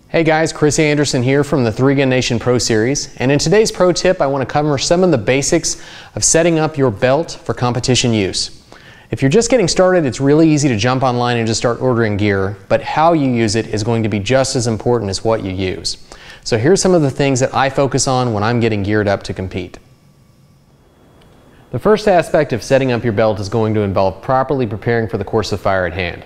Hey guys, Chris Anderson here from the 3Gun Nation Pro Series, and in today's pro tip I want to cover some of the basics of setting up your belt for competition use. If you're just getting started, it's really easy to jump online and just start ordering gear, but how you use it is going to be just as important as what you use. So here's some of the things that I focus on when I'm getting geared up to compete. The first aspect of setting up your belt is going to involve properly preparing for the course of fire at hand.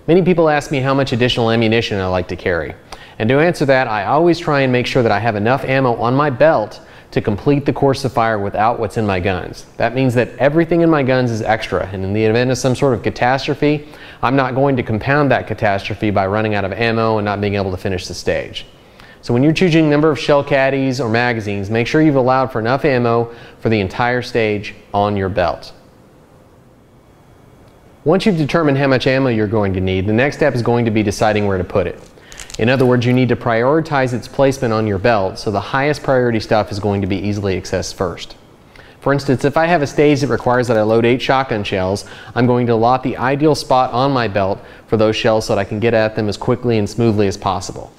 Many people ask me how much additional ammunition I like to carry. And to answer that, I always try and make sure that I have enough ammo on my belt to complete the course of fire without what's in my guns. That means that everything in my guns is extra, and in the event of some sort of catastrophe, I'm not going to compound that catastrophe by running out of ammo and not being able to finish the stage. So when you're choosing a number of shell caddies or magazines, make sure you've allowed for enough ammo for the entire stage on your belt. Once you've determined how much ammo you're going to need, the next step is going to be deciding where to put it. In other words, you need to prioritize its placement on your belt, so the highest priority stuff is going to be easily accessed first. For instance, if I have a stage that requires that I load 8 shotgun shells, I'm going to allot the ideal spot on my belt for those shells so that I can get at them as quickly and smoothly as possible.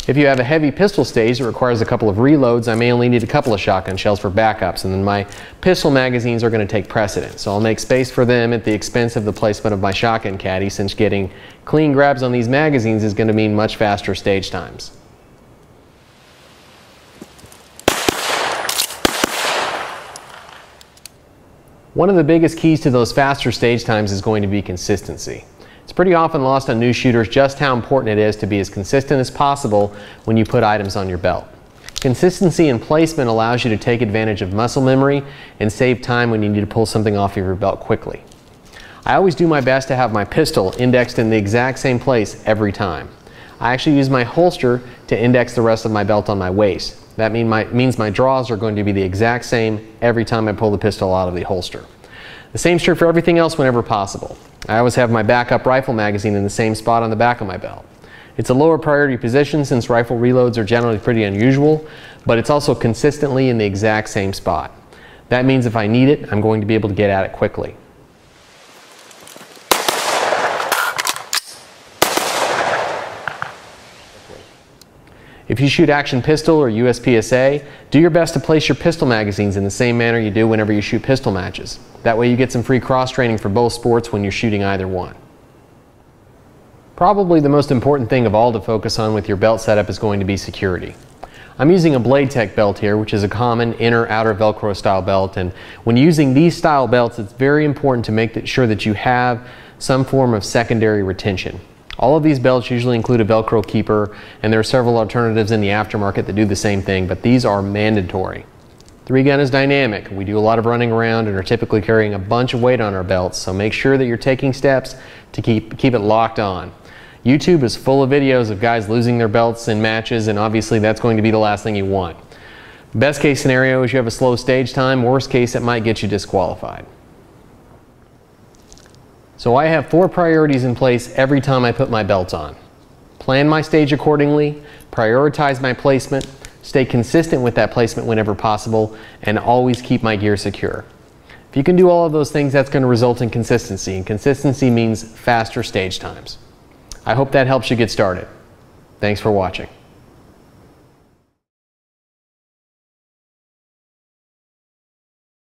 If you have a heavy pistol stage that requires a couple of reloads, I may only need a couple of shotgun shells for backups, and then my pistol magazines are going to take precedence. So I'll make space for them at the expense of the placement of my shotgun caddy, since getting clean grabs on these magazines is going to mean much faster stage times. One of the biggest keys to those faster stage times is going to be consistency. It's pretty often lost on new shooters just how important it is to be as consistent as possible when you put items on your belt. Consistency in placement allows you to take advantage of muscle memory and save time when you need to pull something off of your belt quickly. I always do my best to have my pistol indexed in the exact same place every time. I actually use my holster to index the rest of my belt on my waist. That means my draws are going to be the exact same every time I pull the pistol out of the holster. The same is true for everything else whenever possible. I always have my backup rifle magazine in the same spot on the back of my belt. It's a lower priority position since rifle reloads are generally pretty unusual, but it's also consistently in the exact same spot. That means if I need it, I'm going to be able to get at it quickly. If you shoot action pistol or USPSA, do your best to place your pistol magazines in the same manner you do whenever you shoot pistol matches. That way you get some free cross-training for both sports when you're shooting either one. Probably the most important thing of all to focus on with your belt setup is going to be security. I'm using a Blade Tech belt here, which is a common inner-outer Velcro style belt, and when using these style belts, it's very important to make sure that you have some form of secondary retention. All of these belts usually include a Velcro keeper, and there are several alternatives in the aftermarket that do the same thing, but these are mandatory. 3Gun is dynamic. We do a lot of running around and are typically carrying a bunch of weight on our belts, so make sure that you're taking steps to keep it locked on. YouTube is full of videos of guys losing their belts in matches, and obviously that's going to be the last thing you want. Best case scenario is you have a slow stage time. Worst case, it might get you disqualified. So I have 4 priorities in place every time I put my belt on. Plan my stage accordingly, prioritize my placement, stay consistent with that placement whenever possible, and always keep my gear secure. If you can do all of those things, that's going to result in consistency, and consistency means faster stage times. I hope that helps you get started. Thanks for watching.